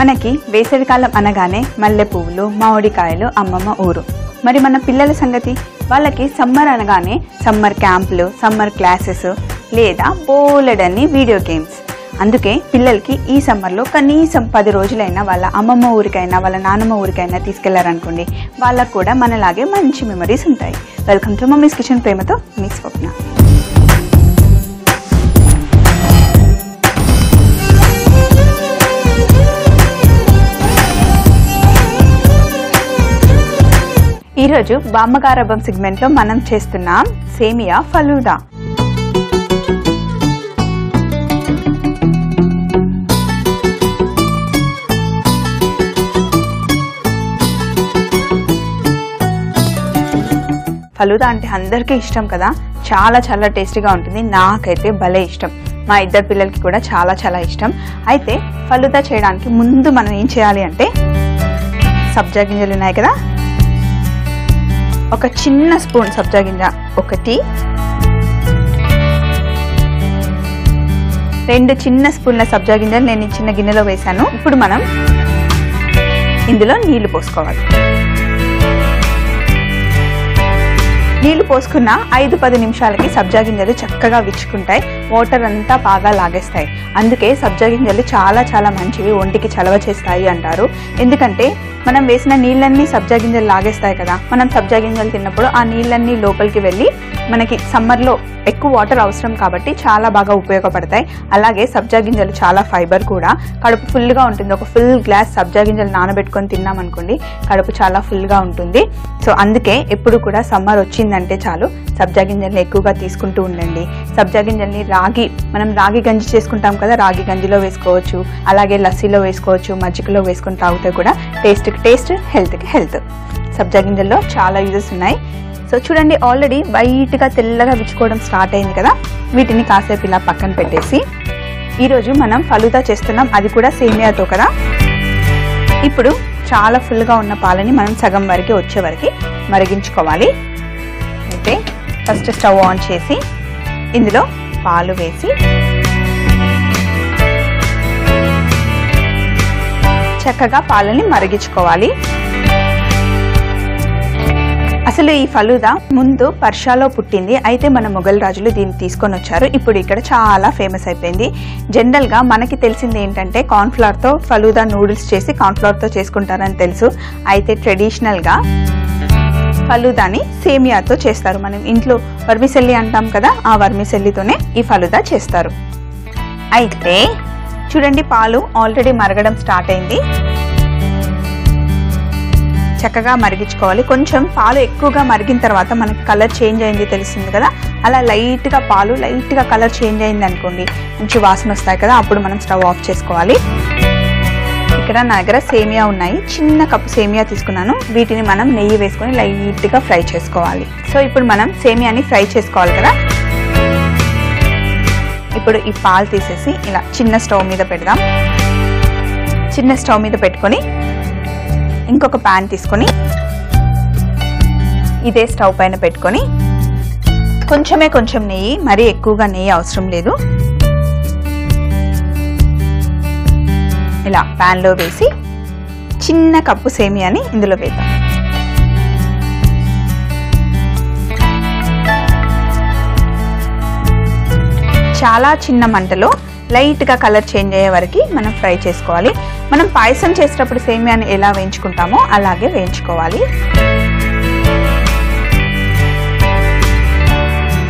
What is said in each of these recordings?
మనకి వేసవికాలం అనగానే మల్లె పువ్వులు, మామిడికాయలు, అమ్మమ్మ ఊరు. మరి మన పిల్లల సంగతి, వాళ్ళకి సమ్మర్ అనగానే సమ్మర్ క్యాంపులు, సమ్మర్ క్లాసెస్ లేదా బోలెడన్ని వీడియో గేమ్స్. అందుకే పిల్లలకి ఈ సమ్మర్లో కనీసం 10 రోజులైనా వాళ్ళ అమ్మమ్మ ఊరికైనా వాళ్ళ నాన్నమ్మ ఊరికైనా తీసుకెళ్లారనుకోండి, వాళ్ళకు కూడా మనలాగే మంచి మెమరీస్ ఉంటాయి. వెల్కమ్ టు మమ్మీస్ కిచెన్, ప్రేమతో మీ స్వప్న. ఈరోజు బామ్మగారబ్బం సెగ్మెంట్లో మనం చేస్తున్నాం సేమియా ఫలూదా. ఫలూదా అంటే అందరికీ ఇష్టం కదా, చాలా చాలా టేస్టీగా ఉంటుంది. నాకైతే భలే ఇష్టం, మా ఇద్దరు పిల్లలకి కూడా చాలా చాలా ఇష్టం. అయితే ఫలూదా చేయడానికి ముందు మనం ఏం చేయాలి అంటే, సబ్జా గింజలు ఉన్నాయి కదా, ఒక చిన్న స్పూన్ సబ్జా గింజ, 1 2 చిన్న స్పూన్ల సబ్జా గింజలు నేను చిన్న గిన్నెలో వేసాను. ఇప్పుడు మనం ఇందులో నీళ్లు పోసుకోవాలి. నీళ్లు పోసుకున్న 5-10 నిమిషాలకి సబ్జా గింజలు చక్కగా విచ్చుకుంటాయి, వాటర్ అంతా బాగా లాగేస్తాయి. అందుకే సబ్జా గింజలు చాలా చాలా మంచివి, ఒంటికి చలవ చేస్తాయి అంటారు. ఎందుకంటే మనం వేసిన నీళ్ళన్నీ సబ్జా గింజలు లాగేస్తాయి కదా, మనం సబ్జా గింజలు తిన్నప్పుడు ఆ నీళ్ళన్నీ లోపలికి వెళ్ళి మనకి సమ్మర్లో ఎక్కువ వాటర్ అవసరం కాబట్టి చాలా బాగా ఉపయోగపడతాయి. అలాగే సబ్జా గింజలు చాలా ఫైబర్ కూడా, కడుపు ఫుల్గా ఉంటుంది. ఒక ఫుల్ గ్లాస్ సబ్జా గింజలు నానబెట్టుకొని తిన్నామనుకోండి, కడుపు చాలా ఫుల్గా ఉంటుంది. సో అందుకే ఎప్పుడు కూడా సమ్మర్ వచ్చిందంటే చాలు సబ్జా గింజల్ని ఎక్కువగా తీసుకుంటూ ఉండండి. సబ్జా గింజల్ని మనం రాగి గంజి చేసుకుంటాం కదా, రాగి గంజిలో వేసుకోవచ్చు, అలాగే లస్సీలో వేసుకోవచ్చు, మజ్జిగలో వేసుకొని తాగితే కూడా టేస్ట్కి టేస్ట్, హెల్త్కి హెల్త్. సబ్జా గింజల్లో చాలా యూజెస్ ఉన్నాయి. సో చూడండి, ఆల్రెడీ వైట్గా తెల్లగా విచ్చుకోవడం స్టార్ట్ అయింది కదా, వీటిని కాసేపు ఇలా పక్కన పెట్టేసి ఈరోజు మనం ఫలూదా చేస్తున్నాం, అది కూడా సేమియాతో కదా. ఇప్పుడు చాలా ఫుల్గా ఉన్న పాలని మనం సగం వరకు వచ్చే వరకు మరిగించుకోవాలి. అయితే ఫస్ట్ స్టవ్ ఆన్ చేసి ఇందులో పాలు వేసి చక్కగా పాలని మరిగించుకోవాలి. అసలు ఈ ఫలూదా ముందు పర్షియాలో పుట్టింది, అయితే మన మొఘల్ రాజులు దీన్ని తీసుకొని వచ్చారు. ఇప్పుడు ఇక్కడ చాలా ఫేమస్ అయిపోయింది. జనరల్గా మనకి తెలిసింది ఏంటంటే కార్న్ఫ్లవర్తో ఫలూదా నూడిల్స్ చేసి కార్న్ఫ్లవర్తో చేసుకుంటారని తెలుసు. అయితే ట్రెడిషనల్గా ఫలూదాని సేమియాతో చేస్తారు. మనం ఇంట్లో వర్మిసెల్లి అంటాం కదా, ఆ వర్మిసెల్లితోనే ఈ ఫలూదా చేస్తారు. అయితే చూడండి, పాలు ఆల్రెడీ మరగడం స్టార్ట్ అయింది. చక్కగా మరిగించుకోవాలి. కొంచెం పాలు ఎక్కువగా మరిగిన తర్వాత మనకి కలర్ చేంజ్ అయింది తెలుస్తుంది కదా, అలా లైట్గా పాలు లైట్గా కలర్ చేంజ్ అయింది అనుకోండి, మంచి వాసన వస్తాయి కదా, అప్పుడు మనం స్టవ్ ఆఫ్ చేసుకోవాలి. ఇక్కడ నా దగ్గర సేమియా ఉన్నాయి, చిన్న కప్పు సేమియా తీసుకున్నాను. వీటిని మనం నెయ్యి వేసుకొని లైట్గా ఫ్రై చేసుకోవాలి. సో ఇప్పుడు మనం సేమియాని ఫ్రై చేసుకోవాలి కదా. ఇప్పుడు ఈ పాలు తీసేసి ఇలా చిన్న స్టవ్ మీద పెడదాం. చిన్న స్టవ్ మీద పెట్టుకొని ఇంకొక ప్యాన్ తీసుకొని ఇదే స్టవ్ పైన పెట్టుకొని కొంచెం నెయ్యి, మరీ ఎక్కువగా నెయ్యి అవసరం లేదు, ఇలా ప్యాన్లో వేసి చిన్న కప్పు సేమియాని ఇందులో వేద్దాం. చాలా చిన్న మంటలో లైట్గా కలర్ చేంజ్ అయ్యే వరకు మనం ఫ్రై చేసుకోవాలి. మనం పాయసం చేసేటప్పుడు సేమియాని ఎలా వేయించుకుంటామో అలాగే వేయించుకోవాలి.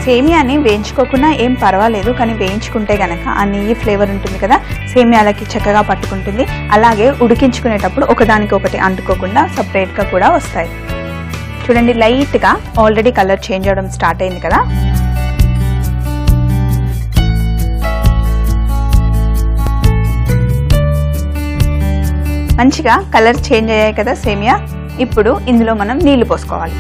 సేమియాని వేయించుకోకుండా ఏం పర్వాలేదు, కానీ వేయించుకుంటే కనుక ఆ నెయ్యి ఫ్లేవర్ ఉంటుంది కదా, సేమియాలకి చక్కగా పట్టుకుంటుంది. అలాగే ఉడికించుకునేటప్పుడు ఒకదానికొకటి అంటుకోకుండా సపరేట్గా కూడా వస్తాయి. చూడండి, లైట్గా ఆల్రెడీ కలర్ చేంజ్ అవ్వడం స్టార్ట్ అయింది కదా. మంచిగా కలర్ చేంజ్ అయ్యాయి కదా సేమియా. ఇప్పుడు ఇందులో మనం నీళ్లు పోసుకోవాలి.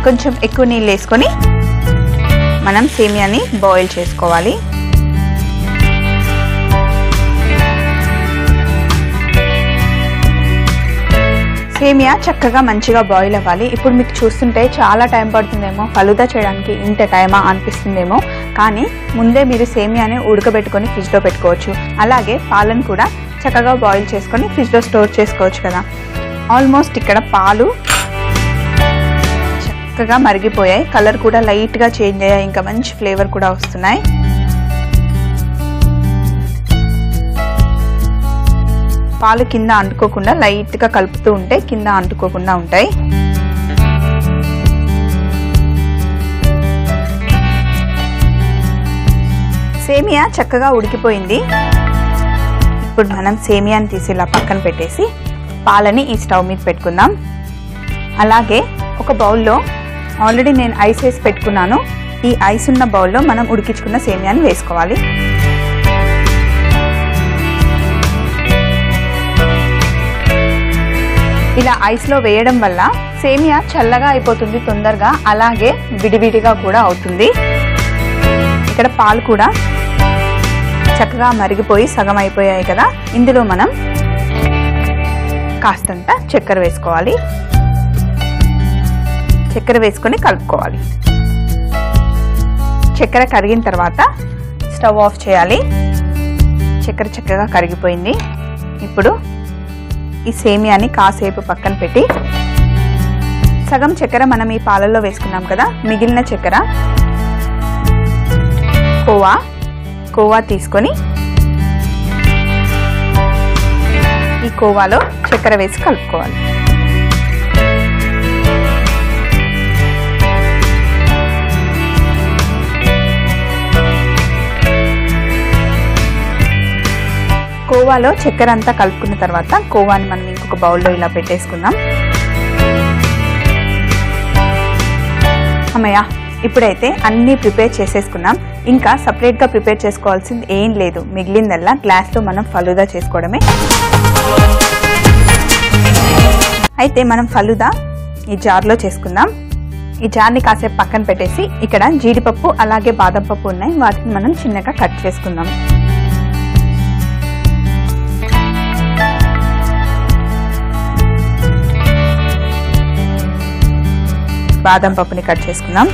కొంచెం ఎక్కువ నీళ్ళు వేసుకొని మనం సేమియాని బాయిల్ చేసుకోవాలి. సేమియా చక్కగా మంచిగా బాయిల్ అవ్వాలి. ఇప్పుడు మీకు చూస్తుంటే చాలా టైం పడుతుందేమో, ఫలుదా చేయడానికి ఇంత టైమా అనిపిస్తుందేమో, కానీ ముందే మీరు సేమియాని ఉడకబెట్టుకొని ఫ్రిడ్జ్లో పెట్టుకోవచ్చు. అలాగే పాలను కూడా చక్కగా బాయిల్ చేసుకొని ఫ్రిడ్జ్లో స్టోర్ చేసుకోవచ్చు కదా. ఆల్మోస్ట్ ఇక్కడ పాలు చక్కగా మరిగిపోయాయి, కలర్ కూడా లైట్గా చేంజ్ అయ్యాయి, ఇంకా మంచి ఫ్లేవర్ కూడా వస్తున్నాయి. పాలు కింద అంటుకోకుండా లైట్గా కలుపుతూ ఉంటే కింద అంటుకోకుండా ఉంటాయి. సేమియా చక్కగా ఉడికిపోయింది. ఇప్పుడు మనం సేమియాని తీసి ఇలా పక్కన పెట్టేసి పాలని ఈ స్టవ్ మీద పెట్టుకుందాం. అలాగే ఒక బౌల్లో ఆల్రెడీ నేను ఐస్ వేసి పెట్టుకున్నాను. ఈ ఐస్ ఉన్న బౌల్లో మనం ఉడికించుకున్న సేమియాని వేసుకోవాలి. ఇలా ఐస్లో వేయడం వల్ల సేమియా చల్లగా అయిపోతుంది తొందరగా, అలాగే విడివిడిగా కూడా అవుతుంది. ఇక్కడ పాలు కూడా చక్కగా మరిగిపోయి సగం అయిపోయాయి కదా. ఇందులో మనం కాస్తంత చక్కెర వేసుకోవాలి. చక్కెర వేసుకొని కలుపుకోవాలి. చక్కెర కరిగిన తర్వాత స్టవ్ ఆఫ్ చేయాలి. చక్కెర చక్కగా కరిగిపోయింది. ఇప్పుడు ఈ సేమియాని కాసేపు పక్కన పెట్టి సగం చక్కెర మనం ఈ పాలల్లో వేసుకున్నాం కదా, మిగిలిన చక్కెర కోవా తీసుకొని ఈ కోవాలో చక్కెర వేసి కలుపుకోవాలి. కోవాలో చక్కెర అంతా కలుపుకున్న తర్వాత కోవాని మనం ఇంకొక బౌల్లో ఇలా పెట్టేసుకుందాం. అమ్మయ్య, ఇప్పుడైతే అన్నీ ప్రిపేర్ చేసేసుకున్నాం. ఇంకా సపరేట్గా ప్రిపేర్ చేసుకోవాల్సింది ఏం లేదు. మిగిలిందల్లా గ్లాస్లో మనం ఫలుదా చేసుకోవడమే. అయితే మనం ఫలుదా ఈ జార్లో చేసుకుందాం. ఈ జార్ని కాసేపు పక్కన పెట్టేసి ఇక్కడ జీడిపప్పు అలాగే బాదం పప్పు ఉన్నాయి, వాటిని మనం చిన్నగా కట్ చేసుకుందాం. బాదం పప్పుని కట్ చేసుకుందాం.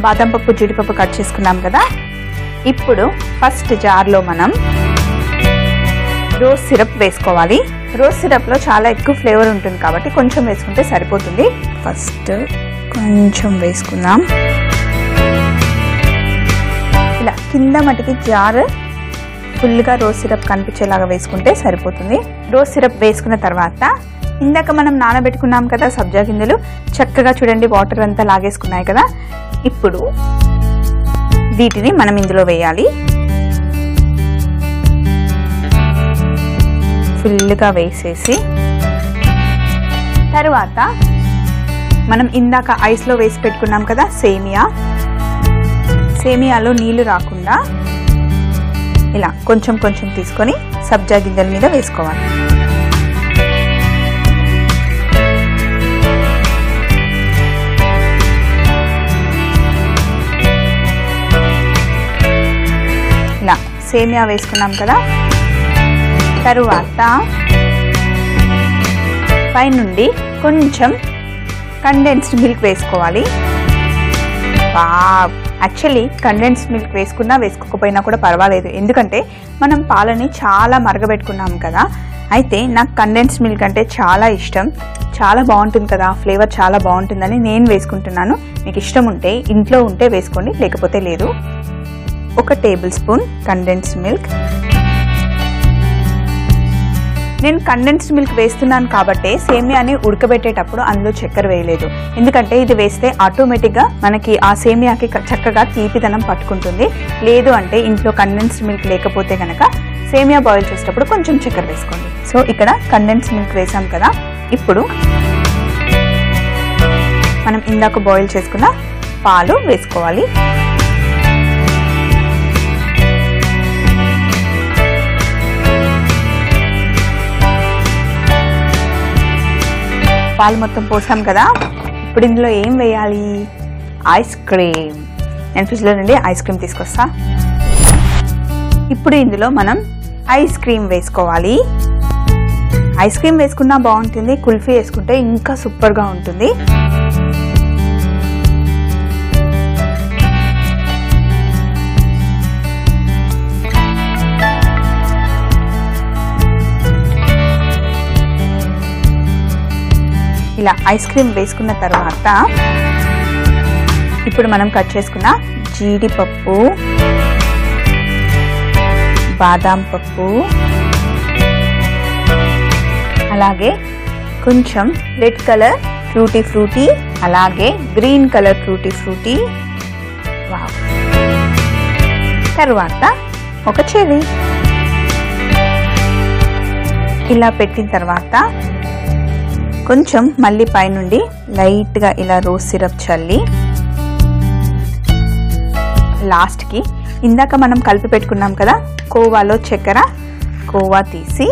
బాదం పప్పు జీడిపప్పు కట్ చేసుకున్నాం కదా. ఇప్పుడు ఫస్ట్ జార్లో మనం రోజ్ సిరప్ వేసుకోవాలి. రోజ్ సిరప్లో చాలా ఎక్కువ ఫ్లేవర్ ఉంటుంది కాబట్టి కొంచెం వేసుకుంటే సరిపోతుంది. ఫస్ట్ కొంచెం వేసుకుందాం. ఇలా కింద మటుకి జార్ ఫుల్గా రోజ్ సిరప్ కనిపించేలాగా వేసుకుంటే సరిపోతుంది. రోజ్ సిరప్ వేసుకున్న తర్వాత ఇందాక మనం నానబెట్టుకున్నాం కదా సబ్జా గింజలు, చక్కగా చూడండి వాటర్ అంతా లాగేసుకున్నాయి కదా. ఇప్పుడు వీటిని మనం ఇందులో వేయాలి. ఫుల్గా వేసేసి తర్వాత మనం ఇందాక ఐస్లో వేసి పెట్టుకున్నాం కదా సేమియాలో నీళ్లు రాకుండా ఇలా కొంచెం కొంచెం తీసుకొని సబ్జా గింజల మీద వేసుకోవాలి. ఇలా సేమియా వేసుకున్నాం కదా. తరువాత పైనుండి కొంచెం కండెన్స్డ్ మిల్క్ వేసుకోవాలి. యాక్చువల్లీ కండెన్స్డ్ మిల్క్ వేసుకున్నా వేసుకోకపోయినా కూడా పర్వాలేదు, ఎందుకంటే మనం పాలని చాలా మరగబెట్టుకున్నాం కదా. అయితే నాకు కండెన్స్డ్ మిల్క్ అంటే చాలా ఇష్టం, చాలా బాగుంటుంది కదా, ఫ్లేవర్ చాలా బాగుంటుందని నేను వేసుకుంటున్నాను. మీకు ఇష్టం ఉంటే ఇంట్లో ఉంటే వేసుకోండి, లేకపోతే లేదు. 1 టేబుల్ స్పూన్ కండెన్స్డ్ మిల్క్. నేను కండెన్స్డ్ మిల్క్ వేస్తున్నాను కాబట్టి సేమియాని ఉడకబెట్టేటప్పుడు అందులో చక్కెర వేయలేదు, ఎందుకంటే ఇది వేస్తే ఆటోమేటిక్గా మనకి ఆ సేమియాకి చక్కగా తీపిదనం పట్టుకుంటుంది. లేదు అంటే ఇంట్లో కండెన్స్డ్ మిల్క్ లేకపోతే కనుక సేమియా బాయిల్ చేసేటప్పుడు కొంచెం చక్కెర వేసుకోండి. సో ఇక్కడ కండెన్స్డ్ మిల్క్ వేసాం కదా. ఇప్పుడు మనం ఇందాక బాయిల్ చేసుకున్న పాలు వేసుకోవాలి. పాలు మొత్తం పోసాం కదా. ఇప్పుడు ఇందులో ఏం వేయాలి? Ice cream. నేను ఫ్రిడ్జ్లో నుండి ఐస్ క్రీమ్ తీసుకొస్తా. ఇప్పుడు ఇందులో మనం ఐస్ క్రీమ్ వేసుకోవాలి. ఐస్ క్రీమ్ వేసుకున్నా బాగుంటుంది, కుల్ఫీ వేసుకుంటే ఇంకా సూపర్గా ఉంటుంది. ఇలా ఐస్ క్రీమ్ వేసుకున్న తర్వాత ఇప్పుడు మనం కట్ చేసుకున్న జీడిపప్పు, బాదాం పప్పు, అలాగే కొంచెం రెడ్ కలర్ ఫ్రూటీ ఫ్రూటీ, అలాగే గ్రీన్ కలర్ ఫ్రూటీ ఫ్రూటీ, తర్వాత ఒక చెర్రీ ఇలా పెట్టిన తర్వాత కొంచెం మళ్ళీ పైనుండి లైట్గా ఇలా రోజ్ సిరప్ చల్లి లాస్ట్కి ఇందాక మనం కలిపి పెట్టుకున్నాం కదా కోవాలో చక్కెర, కోవా తీసి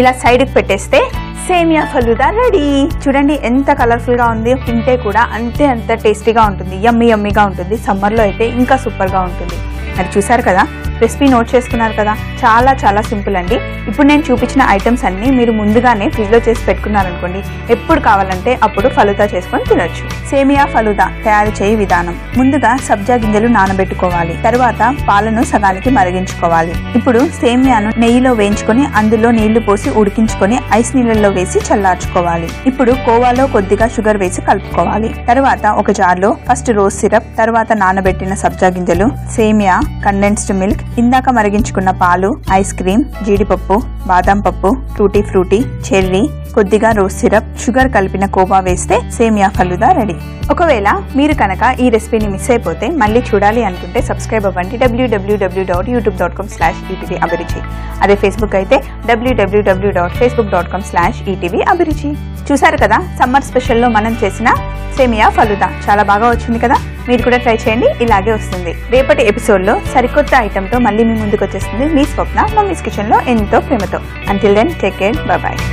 ఇలా సైడ్కి పెట్టేస్తే సేమియా ఫలూదా రెడీ. చూడండి ఎంత కలర్ఫుల్గా ఉంది, తింటే కూడా అంత టేస్టీగా ఉంటుంది, యమ్మీగా ఉంటుంది. సమ్మర్లో అయితే ఇంకా సూపర్గా ఉంటుంది. మరి చూసారు కదా, రెసిపీ నోట్ చేసుకున్నారు కదా, చాలా సింపుల్ అండి. ఇప్పుడు నేను చూపించిన ఐటమ్స్ అన్నీ మీరు ముందుగానే ఫ్రిడ్జ్లో చేసి పెట్టుకున్నారనుకోండి, ఎప్పుడు కావాలంటే అప్పుడు ఫలూదా చేసుకొని తినొచ్చు. సేమియా ఫలూదా తయారు చేయ విధానం: ముందుగా సబ్జా గింజలు నానబెట్టుకోవాలి, తర్వాత పాలను సగానికి మరిగించుకోవాలి. ఇప్పుడు సేమియాను నెయ్యిలో వేయించుకొని అందులో నీళ్లు పోసి ఉడికించుకొని ఐస్ నీళ్ళల్లో వేసి చల్లార్చుకోవాలి. ఇప్పుడు కోవాలో కొద్దిగా షుగర్ వేసి కలుపుకోవాలి. తర్వాత ఒక జార్లో ఫస్ట్ రోజ్ సిరప్, తర్వాత నానబెట్టిన సబ్జా గింజలు, సేమియా, కండెన్స్డ్ మిల్క్, ఇందాక మరిగించుకున్న పాలు, ఐస్ క్రీమ్, జీడిపప్పు, బాదం పప్పు, టూటీ ఫ్రూటీ, చెర్రీ, కొద్దిగా రోజ్ సిరప్, షుగర్ కలిపిన కోవా వేస్తే సేమియా ఫలూదా రెడీ. ఒకవేళ మీరు కనుక ఈ రెసిపీని మిస్ అయిపోతే మళ్ళీ చూడాలి అనుకుంటే సబ్స్క్రైబ్ అవ్వండి www.youtube.com/ETV అభిరుచి. అదే ఫేస్బుక్ అయితే www.facebook.com/ETV అభిరుచి. చూసారు కదా, సమ్మర్ స్పెషల్లో మనం చేసిన సేమియా ఫలూదా చాలా బాగా వచ్చింది కదా. మీరు కూడా ట్రై చేయండి, ఇలాగే వస్తుంది. రేపటి ఎపిసోడ్లో సరికొత్త ఐటెంతో మళ్ళీ మీ ముందుకు వచ్చేస్తుంది మీ స్వప్న మమ్మీస్ కిచెన్లో ఎంతో ప్రేమతో. Until then take care, by.